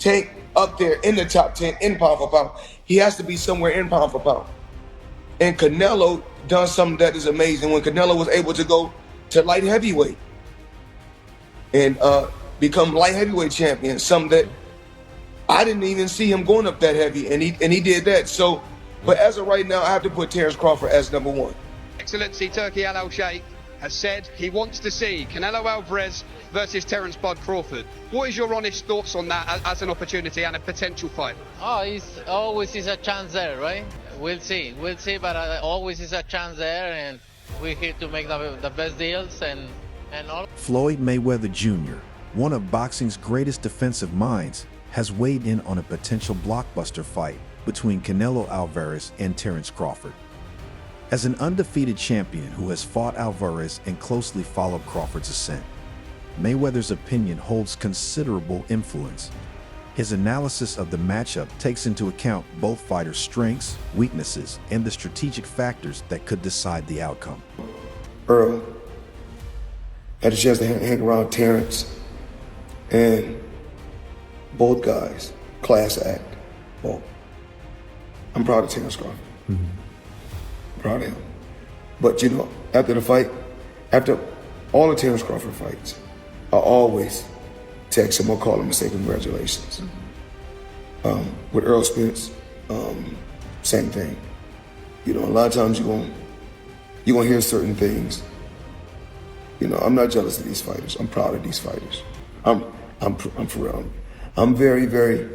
tank up there in the top 10 in pound for pound, he has to be somewhere in pound for pound. And Canelo done something that is amazing when Canelo was able to go to light heavyweight and become light heavyweight champion, something that I didn't even see him going up that heavy, and he did that. So, but as of right now, I have to put Terence Crawford as number one. Excellency Turki Al Sheikh has said he wants to see Canelo Alvarez versus Terence Bud Crawford. What is your honest thoughts on that as an opportunity and a potential fight? Oh, it's always is a chance there, right? We'll see, but always is a chance there, and we're here to make the best deals and all. Floyd Mayweather Jr., one of boxing's greatest defensive minds, has weighed in on a potential blockbuster fight between Canelo Alvarez and Terence Crawford. As an undefeated champion who has fought Alvarez and closely followed Crawford's ascent, Mayweather's opinion holds considerable influence. His analysis of the matchup takes into account both fighters' strengths, weaknesses, and the strategic factors that could decide the outcome. Earl had a chance to hang around Terence, and both guys, class act. Well, I'm proud of Terence Crawford. Proud of him. But you know, after the fight, after all the Terence Crawford fights, I always text him or call him and say congratulations. With Earl Spence, same thing. You know, a lot of times you're gonna hear certain things. You know, I'm not jealous of these fighters. I'm proud of these fighters. I'm for real. I'm very, very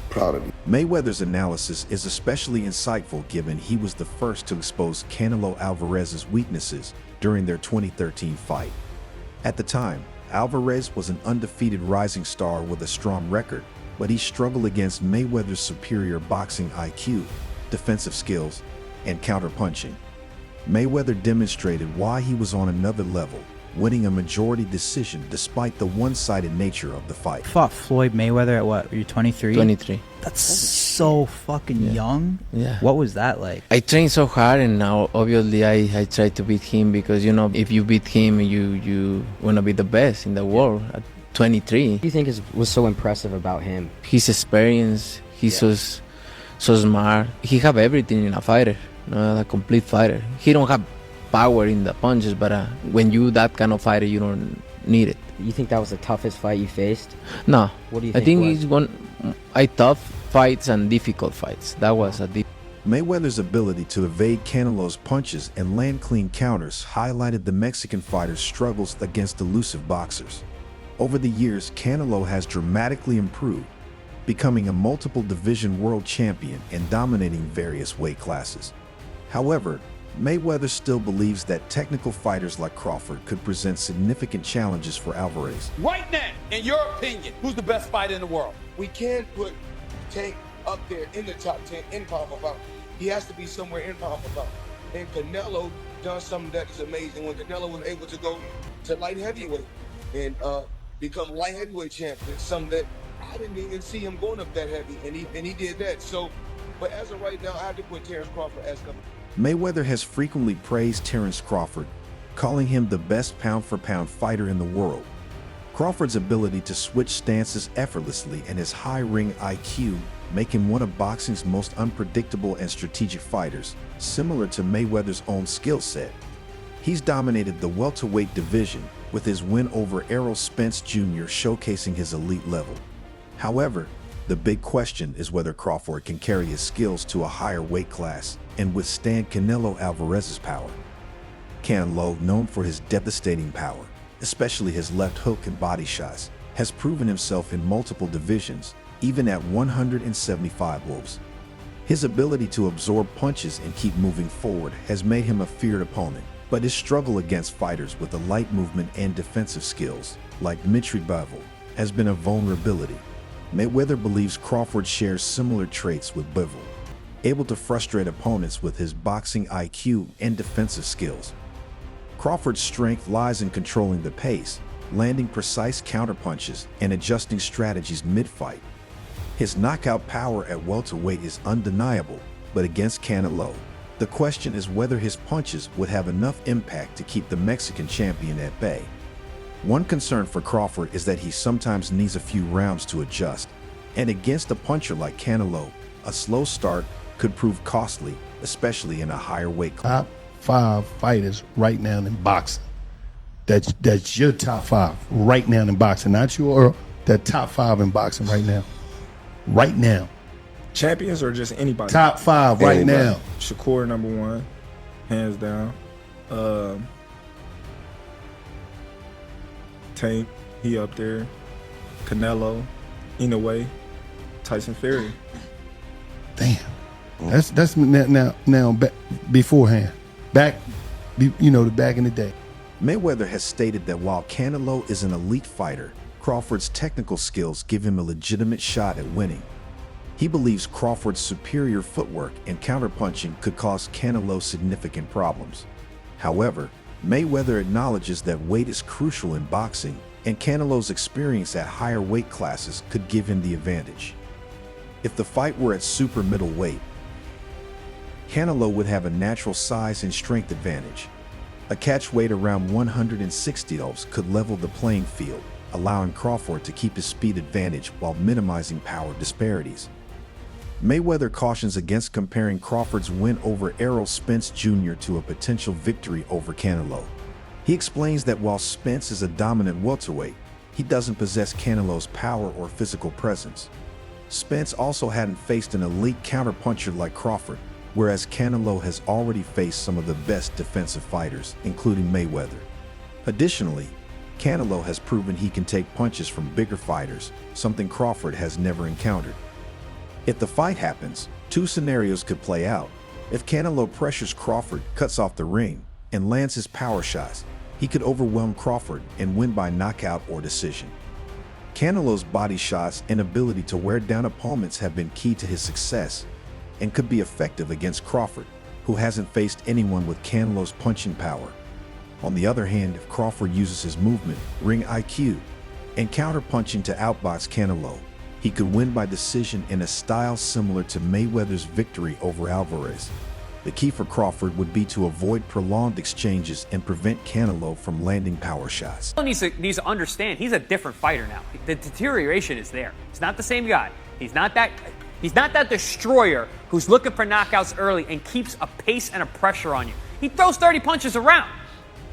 proud of them. Mayweather's analysis is especially insightful given he was the first to expose Canelo Alvarez's weaknesses during their 2013 fight. At the time, Alvarez was an undefeated rising star with a strong record, but he struggled against Mayweather's superior boxing IQ, defensive skills, and counterpunching. Mayweather demonstrated why he was on another level, winning a majority decision despite the one-sided nature of the fight. Fought Floyd Mayweather at what? Were you 23? 23. That's so fucking young. Yeah. What was that like? I trained so hard, and now obviously I try to beat him because, you know, if you beat him, you want to be the best in the world at 23. What do you think was so impressive about him? His experience, he's so smart. He have everything in a fighter, a complete fighter. He don't have power in the punches, but when you that kind of fighter, you don't need it. You think that was the toughest fight you faced? No. What do you I think think it's tough fights and difficult fights. That was a Mayweather's ability to evade Canelo's punches and land clean counters highlighted the Mexican fighter's struggles against elusive boxers. Over the years, Canelo has dramatically improved, becoming a multiple division world champion and dominating various weight classes. However, Mayweather still believes that technical fighters like Crawford could present significant challenges for Alvarez. Right now, in your opinion, who's the best fighter in the world? We can't put Tank up there in the top 10 in pound for pound. He has to be somewhere in pound for pound. And Canelo done something that is amazing when Canelo was able to go to light heavyweight and become light heavyweight champion, something that I didn't even see him going up that heavy, and he did that. So, but as of right now, I have to put Terence Crawford as number. Mayweather has frequently praised Terence Crawford, calling him the best pound-for-pound fighter in the world. Crawford's ability to switch stances effortlessly and his high ring IQ make him one of boxing's most unpredictable and strategic fighters, similar to Mayweather's own skill set. He's dominated the welterweight division, with his win over Errol Spence Jr. showcasing his elite level. However, the big question is whether Crawford can carry his skills to a higher weight class and withstand Canelo Alvarez's power. Canelo, known for his devastating power, especially his left hook and body shots, has proven himself in multiple divisions, even at 175 wolves. His ability to absorb punches and keep moving forward has made him a feared opponent, but his struggle against fighters with the light movement and defensive skills, like Mitri Bivol, has been a vulnerability. Mayweather believes Crawford shares similar traits with Bivol, able to frustrate opponents with his boxing IQ and defensive skills. Crawford's strength lies in controlling the pace, landing precise counterpunches, and adjusting strategies mid-fight. His knockout power at welterweight is undeniable, but against Canelo, the question is whether his punches would have enough impact to keep the Mexican champion at bay. One concern for Crawford is that he sometimes needs a few rounds to adjust, And against a puncher like Canelo, a slow start could prove costly, especially in a higher weight class. Top 5 fighters right now in boxing. That's your top 5 right now in boxing, not your the top 5 in boxing right now. Right now. Champions or just anybody? Top 5 right now. Shakur #1, hands down. Tank, he up there. Canelo, Inoue, Tyson Fury. Damn. That's now beforehand. Back in the day. Mayweather has stated that while Canelo is an elite fighter, Crawford's technical skills give him a legitimate shot at winning. He believes Crawford's superior footwork and counterpunching could cause Canelo significant problems. However, Mayweather acknowledges that weight is crucial in boxing, and Canelo's experience at higher weight classes could give him the advantage. If the fight were at super middleweight, Canelo would have a natural size and strength advantage. A catch weight around 160 could level the playing field, allowing Crawford to keep his speed advantage while minimizing power disparities. Mayweather cautions against comparing Crawford's win over Errol Spence Jr. to a potential victory over Canelo. He explains that while Spence is a dominant welterweight, he doesn't possess Canelo's power or physical presence. Spence also hadn't faced an elite counterpuncher like Crawford, whereas Canelo has already faced some of the best defensive fighters, including Mayweather. Additionally, Canelo has proven he can take punches from bigger fighters, something Crawford has never encountered. If the fight happens, 2 scenarios could play out. If Canelo pressures Crawford, cuts off the ring, and lands his power shots, he could overwhelm Crawford and win by knockout or decision. Canelo's body shots and ability to wear down opponents have been key to his success and could be effective against Crawford, who hasn't faced anyone with Canelo's punching power. On the other hand, if Crawford uses his movement, ring IQ, and counterpunching to outbox Canelo, he could win by decision in a style similar to Mayweather's victory over Alvarez. The key for Crawford would be to avoid prolonged exchanges and prevent Canelo from landing power shots. He needs to understand he's a different fighter now. The deterioration is there. He's not the same guy. He's not that destroyer who's looking for knockouts early and keeps a pace and a pressure on you. He throws 30 punches around.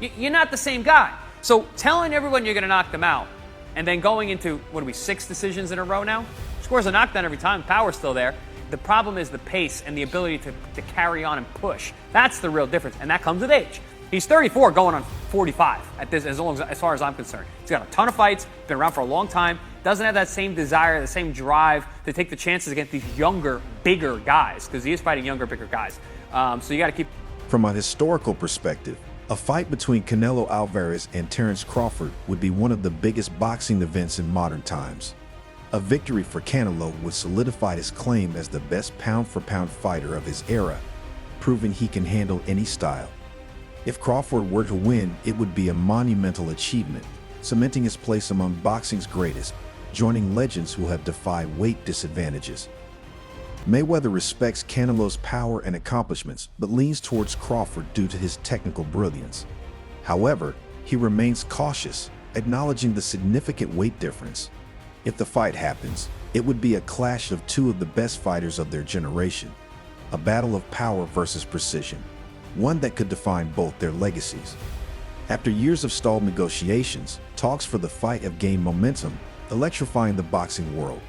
You're not the same guy. So telling everyone you're going to knock them out and then going into, 6 decisions in a row now? Scores a knockdown every time. Power's still there. The problem is the pace and the ability to carry on and push. That's the real difference, and that comes with age. He's 34 going on 45 at this, as far as I'm concerned. He's got a ton of fights, been around for a long time, doesn't have that same desire, the same drive to take the chances against these younger, bigger guys, because he is fighting younger, bigger guys. So you got to keep... From a historical perspective, a fight between Canelo Alvarez and Terence Crawford would be one of the biggest boxing events in modern times. A victory for Canelo would solidify his claim as the best pound-for-pound fighter of his era, proving he can handle any style. If Crawford were to win, it would be a monumental achievement, cementing his place among boxing's greatest, joining legends who have defied weight disadvantages. Mayweather respects Canelo's power and accomplishments, but leans towards Crawford due to his technical brilliance. However, he remains cautious, acknowledging the significant weight difference. If the fight happens, it would be a clash of 2 of the best fighters of their generation, a battle of power versus precision, one that could define both their legacies. After years of stalled negotiations, talks for the fight have gained momentum, electrifying the boxing world.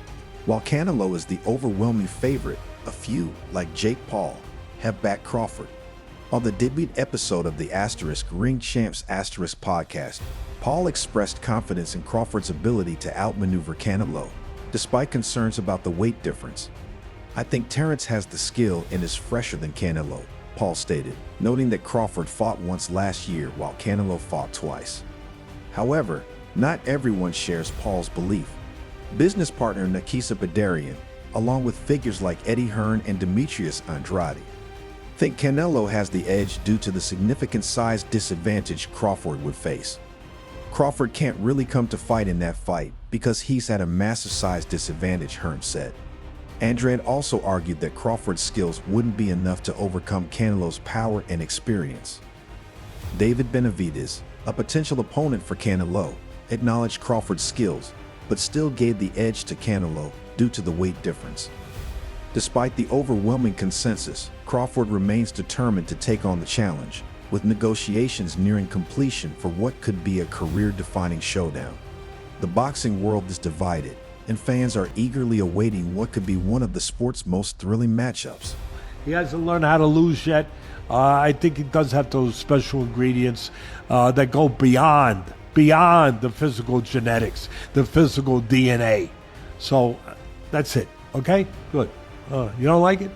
While Canelo is the overwhelming favorite, a few, like Jake Paul, have backed Crawford. On the debut episode of the Ring Champs podcast, Paul expressed confidence in Crawford's ability to outmaneuver Canelo, despite concerns about the weight difference. "I think Terence has the skill and is fresher than Canelo," Paul stated, noting that Crawford fought once last year while Canelo fought twice. However, not everyone shares Paul's belief. Business partner Nakisa Badarian, along with figures like Eddie Hearn and Demetrius Andrade, think Canelo has the edge due to the significant size disadvantage Crawford would face. Crawford can't really come to fight in that fight because he's at a massive size disadvantage, Hearn said. Andrade also argued that Crawford's skills wouldn't be enough to overcome Canelo's power and experience. David Benavidez, a potential opponent for Canelo, acknowledged Crawford's skills, but still gave the edge to Canelo due to the weight difference. Despite the overwhelming consensus, Crawford remains determined to take on the challenge, with negotiations nearing completion for what could be a career-defining showdown. The boxing world is divided, and fans are eagerly awaiting what could be one of the sport's most thrilling matchups. He hasn't learned how to lose yet. I think he does have those special ingredients that go beyond the physical genetics, the physical DNA. So that's it. Okay? Good. You don't like it?